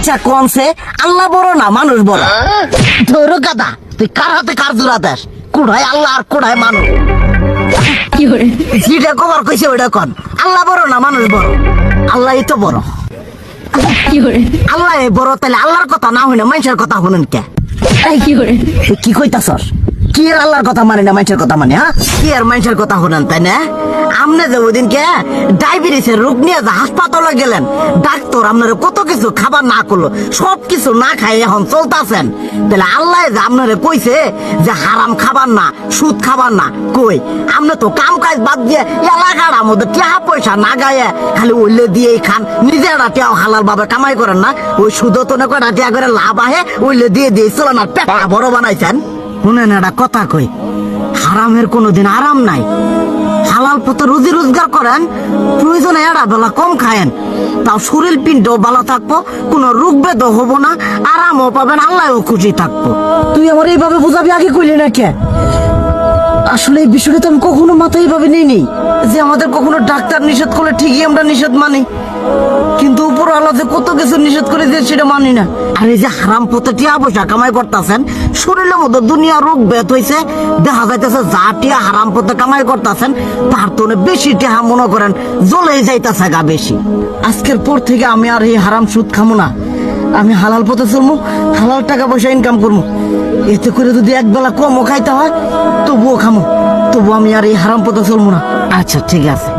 আচ্ছা কোনসে আল্লাহ বড় না মানুষ বড়? ধরো গাদা, তুই কার হাতে কার জোড়া দেশ? কোড়ায় আল্লাহ আর কোড়ায় মানুষ। যেটা কবার কইছে ওইটা কন। আল্লাহ বড় না মানুষ বড়? আল্লাহই তো বড়। আল্লাহ বড়, তাহলে আল্লাহর কথা না হইনা মানুষের কথা শুনেন কে? কি কইতাছস? কি আর আল্লাহর কথা মানে না মানুষের কথা মানে? হ্যাঁ, কি আর মানুষের কথা শুনেন তাই না? আমনে যে ওই দিনকে ডায়াবেটিসের রোগ নিয়ে যে হাসপাতালে গেলেন, ডাক্তার আপনার কত কিছু খাবার না করলো, সব কিছু না খাই এখন চলতেছেন। তাহলে আল্লাহ যে আপনারে কইছে যে হারাম খাবার না, সুদ খাবার না, কই আপনি তো কাম কাজ বাদ দিয়ে এলাকার মধ্যে টাকা পয়সা না গায়ে খালি ওইলে দিয়েই খান, নিজেরা টিয়াও হালাল ভাবে কামাই করেন না, ওই সুদও তো না কয়টা টিয়া করে লাভ আহে, ওইলে দিয়ে দিয়ে চলেন আর পেটটা বড় বানাইছেন। শুনেন একটা কথা কই, হারামের কোনোদিন আরাম নাই। হালাল পথে রুজি রোজগার করেন, প্রয়োজনে এরা বেলা কম খায়েন, তাও শরীর পিণ্ডও ভালো থাকবো, কোনো রোগ বেদও হবো না, আরামও পাবেন, আল্লাহও খুশি থাকবো। তুই আমার এইভাবে বুঝাবি আগে কইলি না কে? আসলে এই বিষয়টা তো আমি কখনো মাথায় এইভাবে নেই যে আমাদের কখনো ডাক্তার নিষেধ করলে ঠিকই আমরা নিষেধ মানি, কিন্তু উপর আল্লাহ যে কত কিছু নিষেধ করে দিয়ে সেটা মানি না। আর এই যে হারাম পথে টিয়া পয়সা কামাই করতেছেন, শরীরের মধ্যে দুনিয়া রোগ বেত হয়েছে, দেখা যাইতেছে যা টিয়া হারাম পথে কামাই করতেছেন তার তো বেশি টিয়া মনে করেন জ্বলে যাইতেছে গা বেশি। আজকের পর থেকে আমি আর এই হারাম সুদ খামো না, আমি হালাল পথে চলবো, হালাল টাকা পয়সা ইনকাম করবো। এতে করে যদি একবেলা কমও খাইতে হয় তবুও খামো, তবু আমি আর এই হারাম পথে চলবো না। আচ্ছা ঠিক আছে।